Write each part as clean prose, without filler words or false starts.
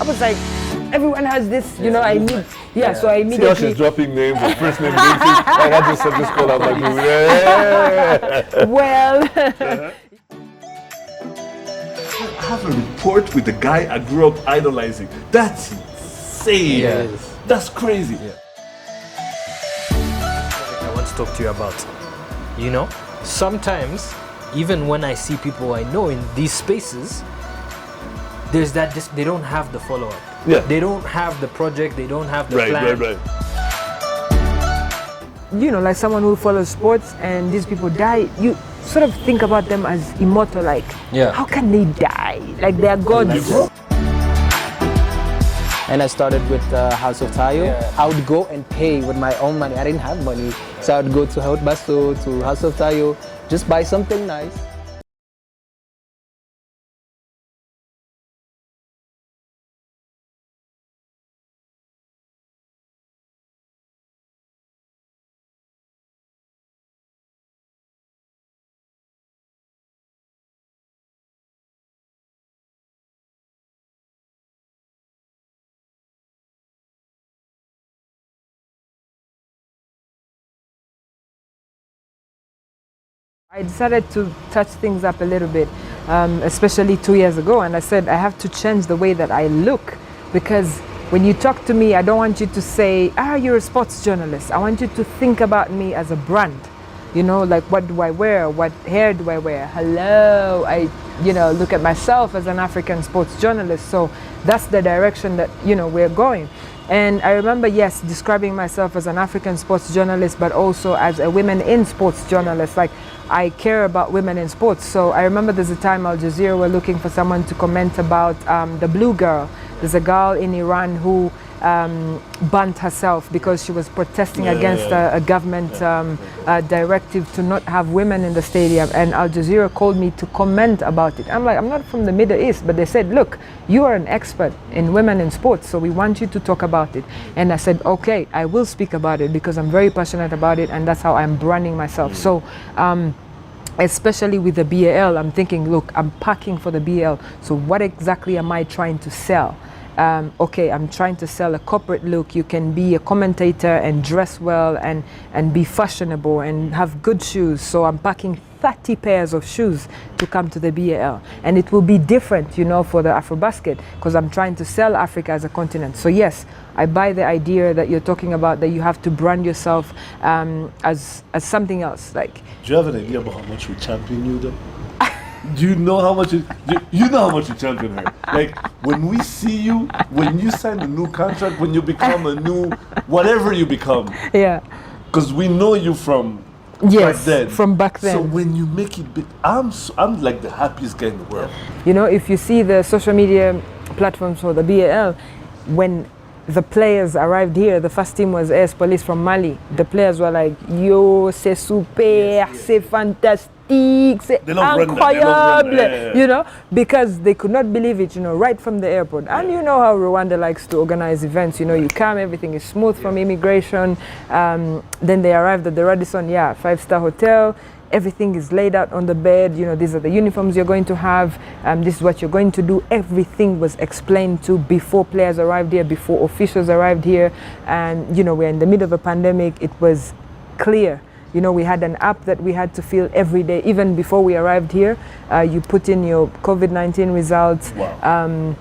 I was like, everyone has this, you know, I need, so I immediately... See how she's dropping names, the first name names. I had to set this call out like, yeah. Well... I have a report with the guy I grew up idolizing. That's insane. Yes. That's crazy. Yeah. I want to talk to you about, you know, sometimes, even when I see people I know in these spaces, there's that they don't have the follow-up. Yeah. They don't have the project, they don't have the plan. Right. You know, like someone who follows sports and these people die, you sort of think about them as immortal, like, how can they die? Like they are gods. And I started with House of Tayo. I would go and pay with my own money. I didn't have money. So I would go to Haute Basso, to House of Tayo, just buy something nice. I decided to touch things up a little bit, especially 2 years ago, and I said I have to change the way that I look, because when you talk to me, I don't want you to say, you're a sports journalist. I want you to think about me as a brand. You know, like, what do I wear? What hair do I wear? Hello, I, you know, look at myself as an African sports journalist. So that's the direction that, you know, we're going. And I remember, yes, describing myself as an African sports journalist, but also as a women in sports journalist. Like, I care about women in sports. So I remember there's a time Al Jazeera were looking for someone to comment about the blue girl. There's a girl in Iran who burnt herself because she was protesting against a government directive to not have women in the stadium, and Al Jazeera called me to comment about it. I'm like, I'm not from the Middle East, but they said, look, you are an expert in women in sports, so we want you to talk about it. And I said, okay, I will speak about it because I'm very passionate about it, and that's how I'm branding myself. So especially with the BAL, I'm thinking, look, I'm packing for the BAL, so what exactly am I trying to sell? Okay, I'm trying to sell a corporate look. You can be a commentator and dress well and be fashionable and have good shoes. So I'm packing 30 pairs of shoes to come to the BAL. And it will be different, you know, for the Afrobasket, because I'm trying to sell Africa as a continent. So yes, I buy the idea that you're talking about, that you have to brand yourself as something else. Like, do you have an idea about how much we champion you though? Do you know how much you know how much you champion her? Like, when we see you, when you sign a new contract, when you become a new whatever you become. Yeah. Because we know you from back then. From back then. So when you make it big, I'm like the happiest guy in the world. You know, if you see the social media platforms for the BAL, when the players arrived here, the first team was AS Police from Mali. The players were like, yo, c'est super, c'est fantastique. C'est incroyable, you know, because they could not believe it, you know, right from the airport. And you know how Rwanda likes to organize events, you know, you come, everything is smooth from immigration. Then they arrived at the Radisson, 5-star hotel. Everything is laid out on the bed, you know, these are the uniforms you're going to have, this is what you're going to do. Everything was explained to before players arrived here, before officials arrived here. And, you know, we're in the middle of a pandemic, it was clear. You know, we had an app that we had to fill every day, even before we arrived here. You put in your COVID-19 results. Wow.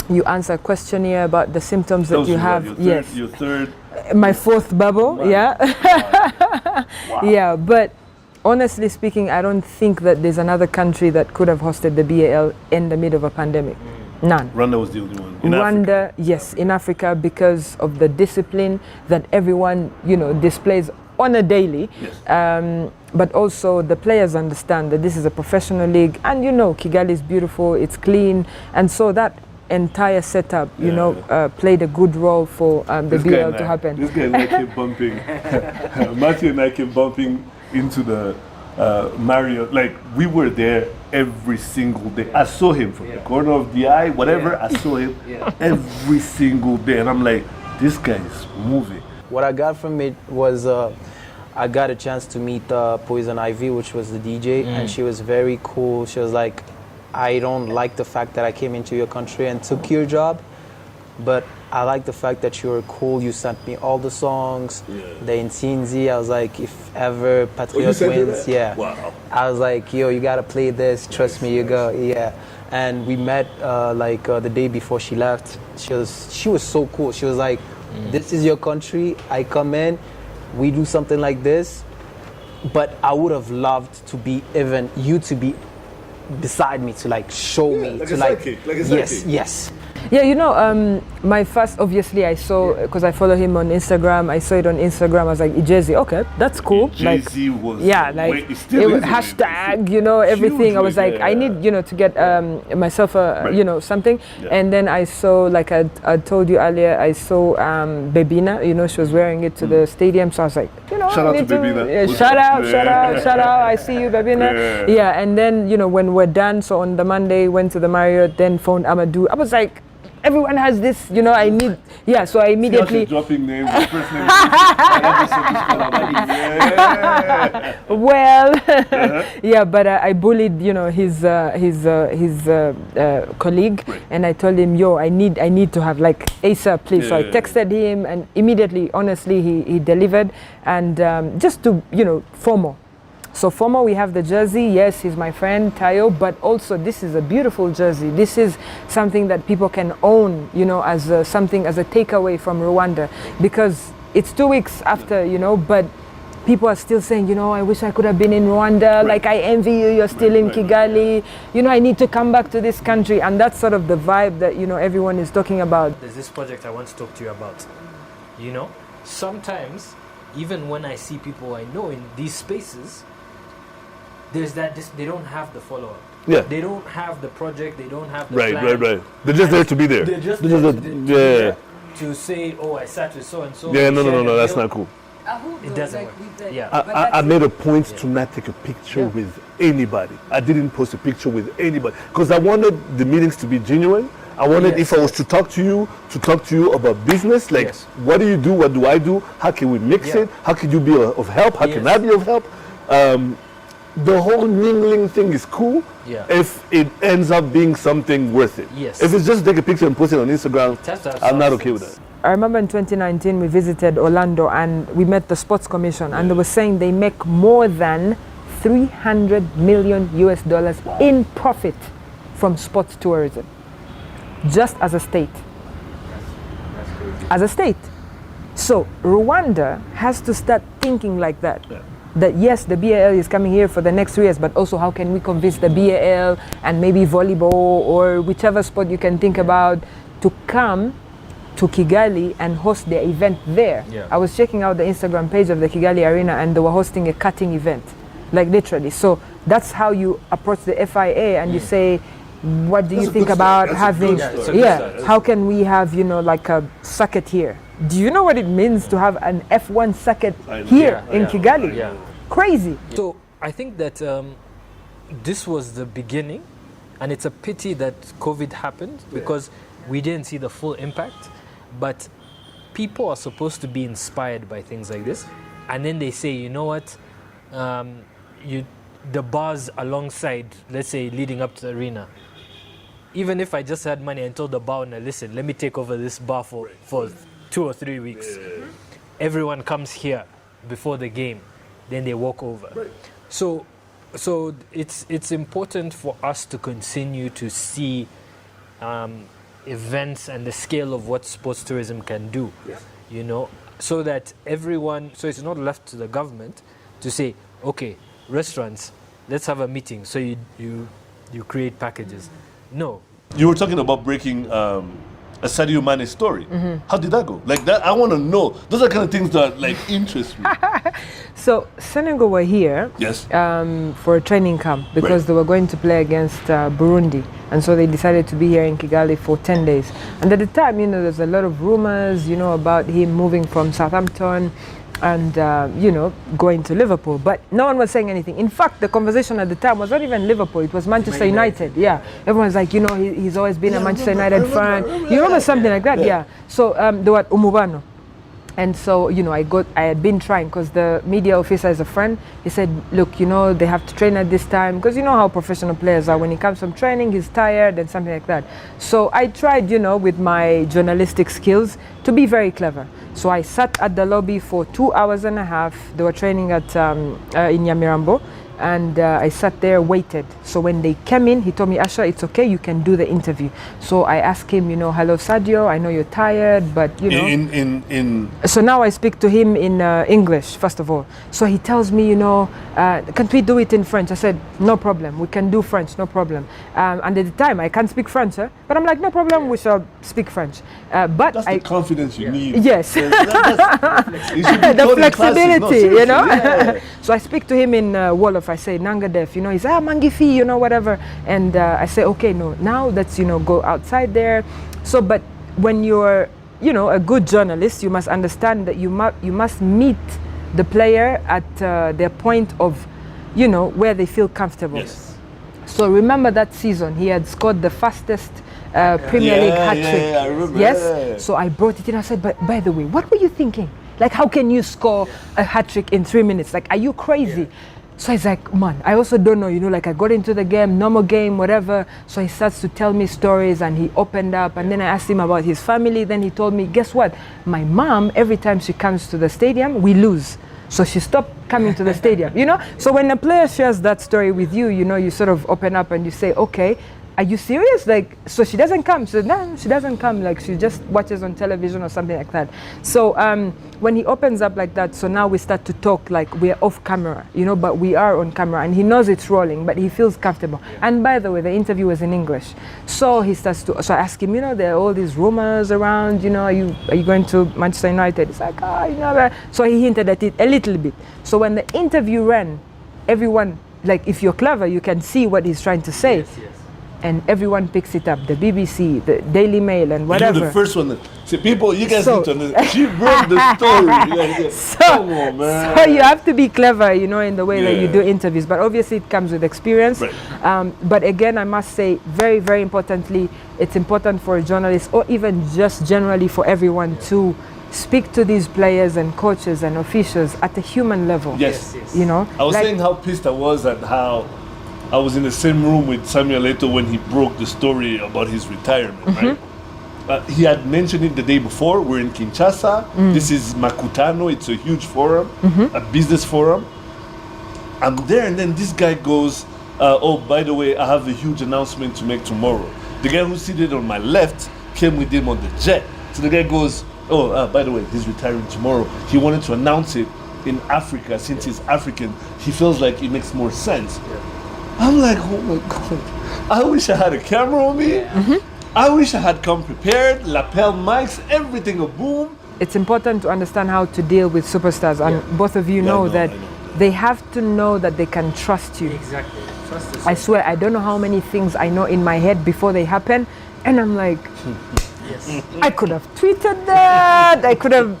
You answer a questionnaire about the symptoms that you have. Your third. My fourth bubble, Wow. Wow. Yeah, but honestly speaking, I don't think that there's another country that could have hosted the BAL in the middle of a pandemic. None. Rwanda was the only one. In Rwanda, Africa. yes, in Africa, because of the discipline that everyone, you know, displays on a daily. Yes. But also the players understand that this is a professional league, and you know, Kigali is beautiful, it's clean, and so that entire setup, you know, played a good role for the BAL to happen. This guy and I kept bumping. Matthew and I kept bumping into the Mario. Like, we were there every single day. I saw him from the corner of the eye, whatever. I saw him every single day, and I'm like, this guy is moving. What I got from it was I got a chance to meet Poison Ivy, which was the DJ, and she was very cool. She was like, I don't like the fact that I came into your country and took your job, but I like the fact that you were cool. You sent me all the songs, the Insinzi. I was like, if ever Patriot wins, Wow. I was like, yo, you gotta play this. Trust me, you go, And we met the day before she left. She was so cool. She was like, this is your country. I come in, we do something like this. But I would have loved to be to be beside me, to like show me, like to a like sidekick, like a yes, sidekick. yes. Yeah, you know, my first, obviously I saw, because I follow him on Instagram, I saw it on Instagram, I was like, Ijezi, okay, that's cool. Jay-Z was, it still is hashtag, you know, everything. I was like, I need, you know, to get myself a, you know, something. Yeah. And then I saw, like I told you earlier, I saw Bebina, you know, she was wearing it to the stadium. So I was like, you know, shout out to Bebina. Shout out. I see you, Bebina. Yeah, and then, you know, when we're done, so on the Monday, went to the Marriott, then phoned Amadou. I was like, everyone has this, you know, I need, so I immediately... dropping names, the first name Well, but I bullied, you know, his colleague, and I told him, yo, I need to have like ASAP, please. So I texted him, and immediately, honestly, he delivered, and just to, you know, FOMO. So FOMO, we have the jersey. Yes, he's my friend, Tayo, but also this is a beautiful jersey. This is something that people can own, you know, as something, as a takeaway from Rwanda, because it's 2 weeks after, you know, but people are still saying, you know, I wish I could have been in Rwanda. Like, I envy you, you're still in Kigali. You know, I need to come back to this country. And that's sort of the vibe that, you know, everyone is talking about. There's this project I want to talk to you about. You know, sometimes, even when I see people I know in these spaces, there's that they don't have the follow-up. Yeah. They don't have the project. They don't have the plan. Right. They're just there to be there. They're just there to say, oh, I sat with so and so. Yeah, no, that's not cool. It doesn't work. I made a point to not take a picture with anybody. I didn't post a picture with anybody because I wanted the meetings to be genuine. I wanted, if I was to talk to you about business, like what do you do, what do I do, how can we mix it, how can you be of help, how can I be of help? The whole mingling thing is cool if it ends up being something worth it. Yes. If it's just take a picture and post it on Instagram, I'm not okay with that. I remember in 2019 we visited Orlando and we met the Sports Commission, and they were saying they make more than $300 million in profit from sports tourism, just as a state. As a state. So Rwanda has to start thinking like that. That yes, the BAL is coming here for the next 3 years, but also how can we convince the BAL and maybe volleyball or whichever sport you can think about to come to Kigali and host their event there. I was checking out the Instagram page of the Kigali Arena and they were hosting a cutting event, like literally. So that's how you approach the FIA and you say, what do you think about having, how can we have, you know, like a circuit here? Do you know what it means to have an F1 circuit here in Kigali? Crazy. So I think that this was the beginning, and it's a pity that COVID happened because we didn't see the full impact. But people are supposed to be inspired by things like this, and then they say, you know what, the bars alongside, let's say, leading up to the arena. Even if I just had money and told the bar owner, listen, let me take over this bar for 2 or 3 weeks. Everyone comes here before the game, then they walk over. So it's important for us to continue to see events and the scale of what sports tourism can do, you know, so that everyone, so it's not left to the government to say, okay, restaurants, let's have a meeting, so you create packages. No. You were talking about breaking a Sadio Mane story. How did that go? Like that, I want to know. Those are kind of things that like interest me. So Senegal were here for a training camp because they were going to play against Burundi, and so they decided to be here in Kigali for 10 days. And at the time, you know, there's a lot of rumors, you know, about him moving from Southampton and you know, going to Liverpool, but no one was saying anything. In fact, the conversation at the time was not even Liverpool, it was Manchester United. Everyone's like, you know, he's always been a Manchester United fan. You remember something like that? So there was Umubano. And so, you know, I had been trying, because the media officer is a friend. He said, look, you know, they have to train at this time, because you know how professional players are. When he comes from training, he's tired and something like that. So I tried, you know, with my journalistic skills to be very clever. So I sat at the lobby for 2 hours and a half. They were training at in Nyamirambo. And I sat there, waited. So when they came in, he told me, Usher, it's okay, you can do the interview. So I asked him, you know, hello Sadio, I know you're tired, but you know. So now I speak to him in English, first of all. So he tells me, you know, can't we do it in French? I said, no problem, we can do French, no problem. And at the time, I can't speak French, but I'm like, no problem, we shall speak French. But that's the confidence you need. Yes. The flexibility, you know. Yeah. So I speak to him in Wolof. I say Nangadef, you know. He's Mangifi, you know, whatever. And I say, okay, no, now let's, you know, go outside there. So, but when you're, you know, a good journalist, you must understand that you must meet the player at their point of, you know, where they feel comfortable. Yes. So remember that season, he had scored the fastest Premier League hat-trick. Yeah, I remember. Yes. Yeah. So I brought it in. I said, but by the way, what were you thinking? Like, how can you score a hat-trick in 3 minutes? Like, are you crazy? Yeah. So he's like, man, I also don't know, you know, like I got into the game, normal game, whatever. So he starts to tell me stories, and he opened up, and then I asked him about his family. Then he told me, guess what? My mom, every time she comes to the stadium, we lose. So she stopped coming to the stadium, you know? So when a player shares that story with you, you know, you sort of open up and you say, okay, are you serious? Like, so she doesn't come. She said, no, she doesn't come. Like, she just watches on television or something like that. So when he opens up like that, so now we start to talk like we're off camera, you know, but we are on camera, and he knows it's rolling, but he feels comfortable. Yeah. And by the way, the interview was in English. So he starts to, so I ask him, you know, there are all these rumors around, you know, are you going to Manchester United? It's like, you know, so he hinted at it a little bit. So when the interview ran, everyone, like, if you're clever, you can see what he's trying to say. Yes, yes. And everyone picks it up, the BBC, the Daily Mail, and whatever. You're the first one. See, people, you guys need to understand. She broke the story. Come on, man. So you have to be clever, you know, in the way that you do interviews. But obviously it comes with experience. Right. But again, I must say, very, very importantly, it's important for a journalist, or even just generally for everyone, to speak to these players and coaches and officials at a human level. Yes. You know? I was saying how pissed I was at how I was in the same room with Samuel Eto'o when he broke the story about his retirement, right? He had mentioned it the day before. We're in Kinshasa. This is Makutano. It's a huge forum, a business forum. I'm there, and then this guy goes, oh, by the way, I have a huge announcement to make tomorrow. The guy who's seated on my left came with him on the jet. So the guy goes, oh, by the way, he's retiring tomorrow. He wanted to announce it in Africa. Since he's African, he feels like it makes more sense. Yeah. I'm like, oh my God, I wish I had a camera on me. I wish I had come prepared, lapel mics, everything a boom. It's important to understand how to deal with superstars, and both of you know that they have to know that they can trust you. Exactly. Trust is I swear, I don't know how many things I know in my head before they happen, and I'm like, yes, I could have tweeted that, I could have,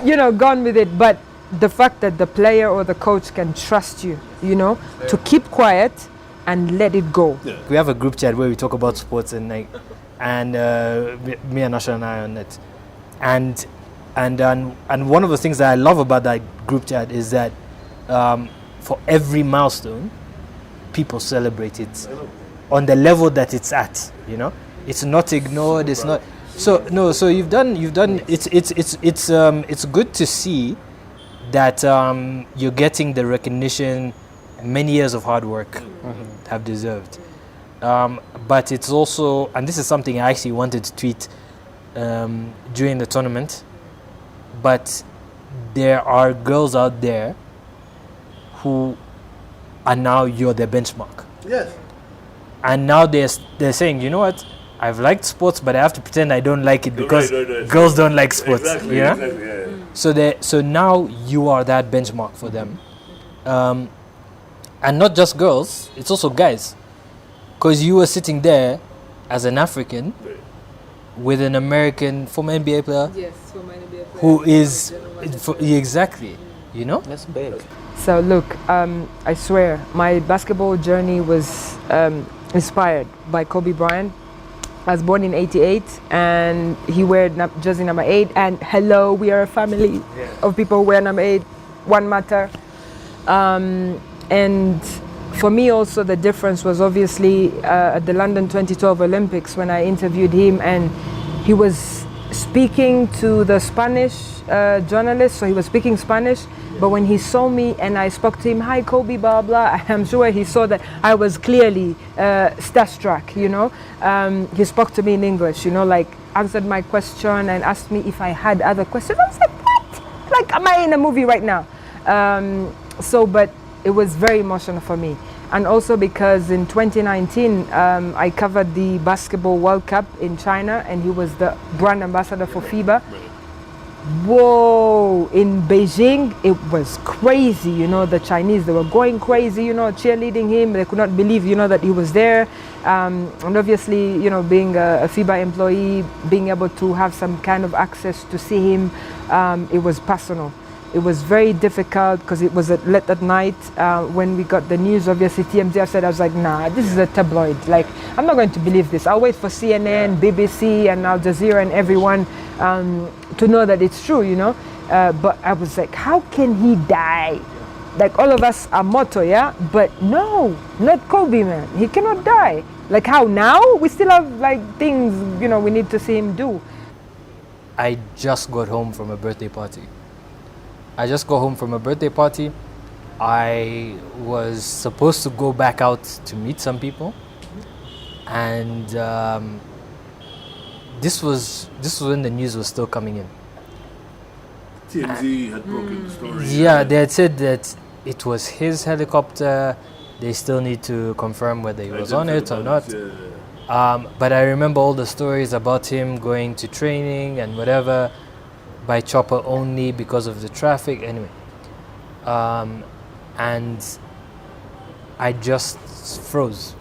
you know, gone with it, but the fact that the player or the coach can trust you, you know, to keep quiet and let it go. Yeah. We have a group chat where we talk about sports, and like, and me and Usher and I on it, and one of the things that I love about that group chat is that for every milestone, people celebrate it on the level that it's at. You know, it's not ignored. It's not. So no. So you've done. It's good to see that you're getting the recognition many years of hard work have deserved. But it's also, and this is something I actually wanted to tweet during the tournament, but there are girls out there who are now you're their benchmark. Yes. And now they're saying, you know what, I've liked sports, but I have to pretend I don't like it because girls don't like sports. Exactly, yeah? Exactly, yeah. So now you are that benchmark for them. And not just girls, it's also guys. Because you were sitting there as an African with an American former NBA player. Yes, former NBA player. Who is, exactly, you know? That's big. So look, I swear, my basketball journey was inspired by Kobe Bryant. I was born in '88, and he wore jersey number 8. And hello, we are a family of people who wear number 8. One matter. And for me also, the difference was obviously at the London 2012 Olympics when I interviewed him, and he was speaking to the Spanish journalist, so he was speaking Spanish. But when he saw me and I spoke to him, hi Kobe, blah blah, I'm sure he saw that I was clearly starstruck, you know. He spoke to me in English, you know, like answered my question and asked me if I had other questions. I was like, what? Like, am I in a movie right now? But it was very emotional for me. And also because in 2019, I covered the Basketball World Cup in China, and he was the brand ambassador for FIBA. Whoa, in Beijing, it was crazy, you know, the Chinese, they were going crazy, you know, cheerleading him. They could not believe, you know, that he was there. And obviously, you know, being a FIBA employee, being able to have some kind of access to see him, it was personal. It was very difficult because it was late at night when we got the news. Obviously, TMZ said, I was like, nah, this is a tabloid. Like, I'm not going to believe this. I'll wait for CNN, BBC, and Al Jazeera and everyone to know that it's true, you know. But I was like, how can he die? Like, all of us are mortal, yeah? But no, not Kobe, man. He cannot die. Like, how now? We still have, like, things, you know, we need to see him do. I just got home from a birthday party. I was supposed to go back out to meet some people, and this was when the news was still coming in. TMZ had broken the story. Yeah, they had said that it was his helicopter. They still need to confirm whether he was on it or not. But I remember all the stories about him going to training and whatever, by chopper only because of the traffic. Anyway, and I just froze.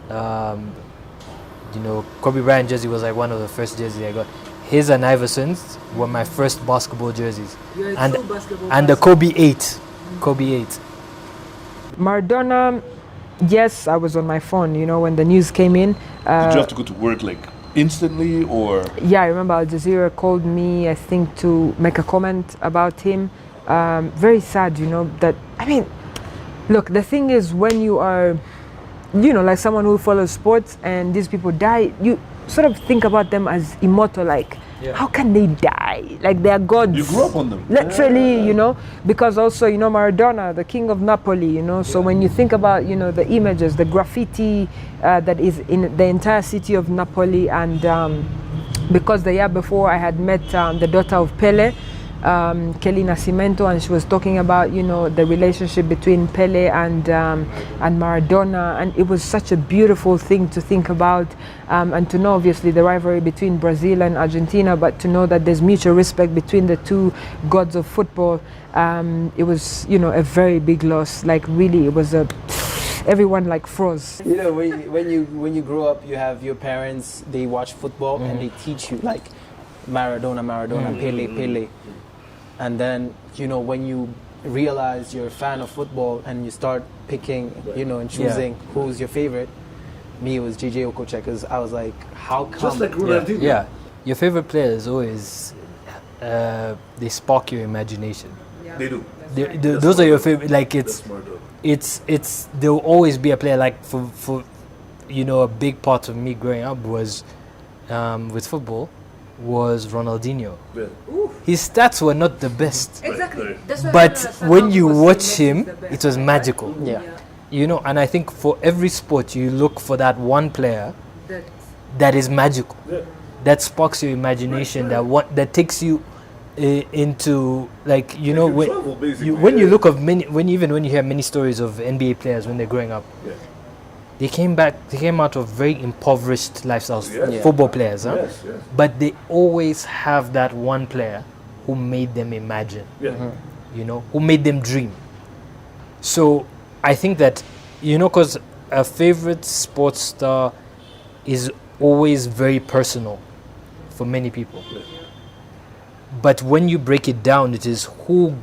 You know, Kobe Bryant jersey was like one of the first jerseys I got. His and Iverson's were my first basketball jerseys, and the Kobe 8. Maradona, yes, I was on my phone, you know, when the news came in. Did you have to go to work like instantly, or? Yeah, I remember Al Jazeera called me, I think, to make a comment about him. Very sad, you know, that, I mean, look, the thing is, when you are, you know, like someone who follows sports and these people die, you sort of think about them as immortal, like, how can they die? Like, they are gods. You grew up on them. Literally, you know, because also, you know, Maradona, the king of Napoli, you know, so when you think about, you know, the images, the graffiti that is in the entire city of Napoli, and because the year before I had met the daughter of Pele, Kelly Nascimento, and she was talking about, you know, the relationship between Pele and Maradona, and it was such a beautiful thing to think about, and to know obviously the rivalry between Brazil and Argentina, but to know that there's mutual respect between the two gods of football. It was, you know, a very big loss. Like, really, it was everyone like froze. You know, when you grow up, you have your parents, they watch football and they teach you like Maradona, Pele. And then, you know, when you realize you're a fan of football and you start picking, you know, and choosing who's your favorite, me, it was DJ Okocha, because I was like, how come? Just like Ronaldinho. Yeah. Your favorite player is always, they spark your imagination. Yeah. They do. Those are your favorite, like, it's there'll always be a player, like, for you know, a big part of me growing up was, with football, was Ronaldinho. Yeah. His stats were not the best, Exactly. but when you watch him, it was magical. Yeah. You know, and I think for every sport, you look for that one player that is magical, that sparks your imagination, that takes you into, like, you know, when you look of many, when you hear many stories of NBA players when they're growing up, they came out of very impoverished lifestyles, football players, huh? Yes. But they always have that one player who made them imagine, you know, who made them dream. So I think that, you know, because a favorite sports star is always very personal for many people. But when you break it down, it is who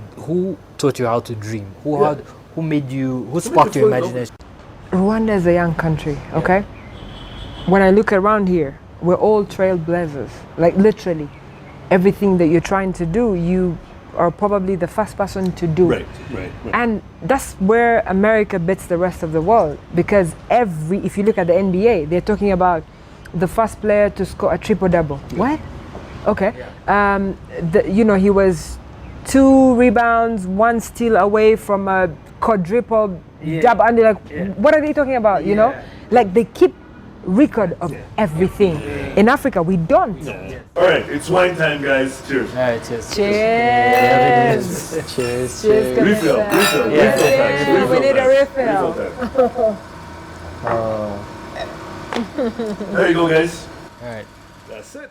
taught you how to dream, who made you, who sparked your imagination. Rwanda is a young country, okay? when I look around here, we're all trailblazers. Like literally, everything that you're trying to do, you are probably the first person to do. Right. And that's where America beats the rest of the world, because if you look at the NBA, they're talking about the first player to score a triple-double. What? Okay. He was 2 rebounds, 1 steal away from a quadruple double. And they're like, what are they talking about? You know, like they keep record of everything. In Africa, we don't. All right, it's wine time, guys. Cheers. All right, cheers. Cheers. Cheers. Refill time. We need a refill. There you go, guys. All right. That's it.